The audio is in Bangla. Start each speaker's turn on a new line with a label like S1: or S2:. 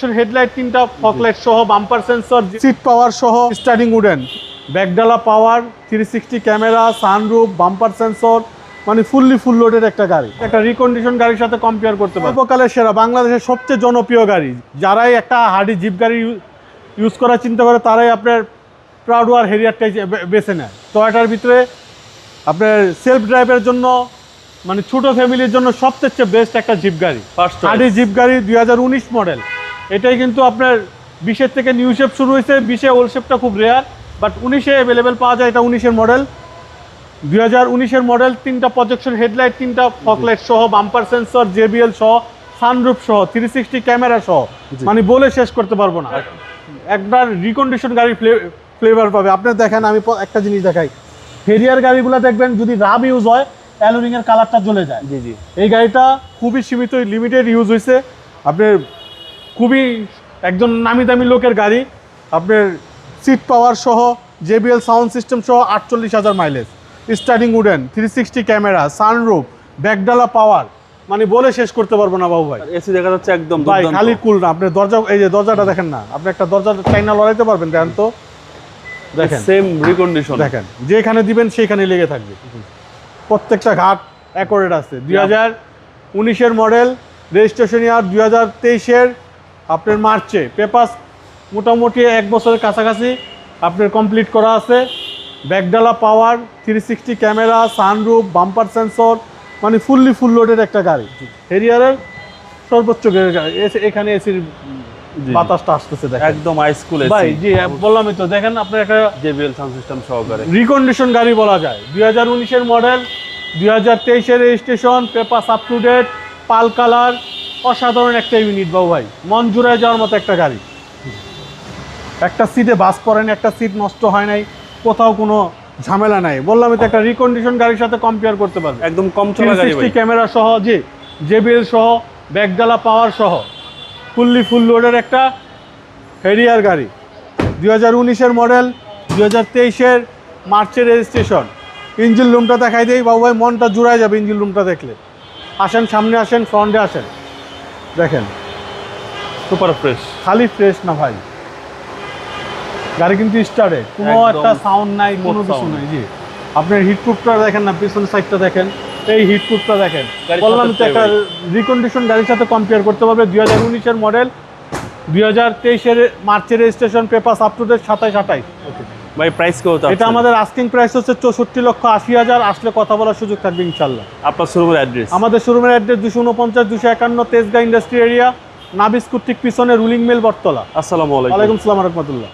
S1: প্রজেকশন হেডলাইট, 3টা ফগ লাইট সহ, বাম্পার সেন্সর, সিট পাওয়ার সহ, স্টার্টিং উডেন, ব্যাকডালা পাওয়ার, 360 ক্যামেরা, সানরুফ, বাম্পার সেন্সর, মানে ফুল লোডের একটা গাড়ি। একটা রিকন্ডিশন গাড়ির সাথে কম্পেয়ার করতে পারবেন। সর্বকালের সেরা, বাংলাদেশের সবচেয়ে জনপ্রিয় গাড়ি। যারাই একটা হার্ডি জিপ গাড়ি ইউজ করার চিন্তা করে তারাই আপনার প্রাউডওয়ার হেরিয়ারটাই বেছে নেয়। টয়োটার ভিতরে আপনার সেলফ ড্রাইভের জন্য, মানে ছোটো ফ্যামিলির জন্য সবচেয়ে বেস্ট একটা জিপ গাড়ি। হার্ডি জিপ গাড়ি 2019 মডেল। এটাই কিন্তু আপনার 20-এর থেকে নিউ শেপ শুরু হয়েছে। 20-এ ওল্ড শেপটা খুব রেয়ার, বাট 19-এ অ্যাভেলেবেল পাওয়া যায়। এটা 19-এর মডেল, 2019-এর মডেল। 3টা প্রজেকশন হেডলাইট, 3টা ফগ লাইট সহ, বাম্পার সেন্সর, JBL সহ, সানরুফ সহ, 360 ক্যামেরা সহ, মানে বলে শেষ করতে পারবো না। একবার রিকন্ডিশন গাড়ির ফ্লেভার পাবে। আপনার দেখেন, আমি একটা জিনিস দেখাই, হেরিয়ার গাড়িগুলো দেখবেন যদি রাব ইউজ হয় অ্যালোরিং এর কালারটা জ্বলে যায়। জি জি, এই গাড়িটা খুবই সীমিত লিমিটেড ইউজ হয়েছে। আপনার খুবই একজন নামি দামি লোকের গাড়ি। আপনার সিট পাওয়ার সহ, JBL সাউন্ড সিস্টেম সহ, 48,000 mileage, starting wooden, 360 camera, sunroof, ব্যাকডালা পাওয়ার, মানে বলে শেষ করতে পারবো না বাবু ভাই।
S2: এসি দেখা যাচ্ছে একদম
S1: ভাই, খালি কুল না। আপনি দরজা, এই যে দরজাটা দেখেন না, আপনি একটা দরজা চাইনা লড়াইতে পারবেন? দেখেন তো, দেখেন
S2: সেম রিকন্ডিশন,
S1: দেখেন যেখানে দিবেন সেখানে লেগে থাকবে। প্রত্যেকটা ঘাট অ্যাকোরেট আছে। 2019-এর মডেল, রেজিস্ট্রেশন ইয়ার 2023-এর আপনার মার্চে। পেপারস মোটামুটি 1 বছরের কাছাকাছি আপনার কমপ্লিট করা আছে। ব্যাকডালা পাওয়ার, 360 ক্যামেরা, সানরুফ, বাম্পার সেন্সর, মানে ফুল লোডের একটা গাড়ি। হেরিয়ারের সর্বোচ্চ গাড়ি। এখানে এসির বাতাসটা আসতেছে, দেখেন
S2: একদম হাই স্কুল এসি
S1: ভাই। জি, বললামই তো, দেখেন আপনার একটা
S2: JBL সাউন্ড সিস্টেম সহকারে
S1: রিকন্ডিশন গাড়ি বলা যায়। 2019-এর মডেল, 2023-এর registration, papers up to date, pearl colour, অসাধারণ একটা ইউনিট বাবু ভাই। মন জুড়ে যাওয়ার মতো একটা গাড়ি। একটা সিটে বাস করেন, একটা সিট নষ্ট হয় নাই, কোথাও কোনো ঝামেলা নাই। বললামই তো, একটা রিকন্ডিশন গাড়ির সাথে কম্পেয়ার করতে পারবেন।
S2: একদম কম চলা গাড়ি ভাই।
S1: ক্যামেরা সহ, জি, JBL সহ, ব্যাকডালা পাওয়ার সহ, ফুল লোডের একটা হেরিয়ার গাড়ি। 2019-এর মডেল, 2023-এর মার্চের রেজিস্ট্রেশন। ইঞ্জিন রুমটা দেখাই দেই বাবু ভাই, মনটা জুড়ায় যাবে ইঞ্জিন রুমটা দেখলে। আসেন, সামনে আসেন, ফ্রন্টে আসেন, দেখেন
S2: সুপার ফ্রেশ।
S1: খালি ফ্রেশ না ভাই, গাড়ি কিন্তু স্টার্টে, কোনো একটা সাউন্ড নাই, কোনো কিছু নাই। জি, আপনার হিটপ্রুফটা দেখেন না, পিছনের সাইডটা দেখেন, এই হিটপ্রুফটা দেখেন। বললাম তো, একটা রিকন্ডিশন গাড়ির সাথে কম্পেয়ার করতে পারবে। 2019-এর মডেল, 2023-এর মার্চের registration, papers up to date, 27-28।
S2: ভাই প্রাইস কত?
S1: এটা আমাদের আস্কিং প্রাইস হচ্ছে 64,80,000। আসলে কথা বলার সুযোগ থাকবে ইনশাল্লাহ।
S2: আপনার শোরুমের অ্যাড্রেস? আমাদের
S1: শোরুমের অ্যাড্রেস 249-251 তেজগাঁ ইন্ডাস্ট্রি এরিয়া, নাবিস কর্তৃক পিছনে রুলিং মিল, বটতলা।
S2: আসসালামু আলাইকুম।
S1: ওয়ালাইকুম আসসালাম ওয়া রাহমাতুল্লাহ।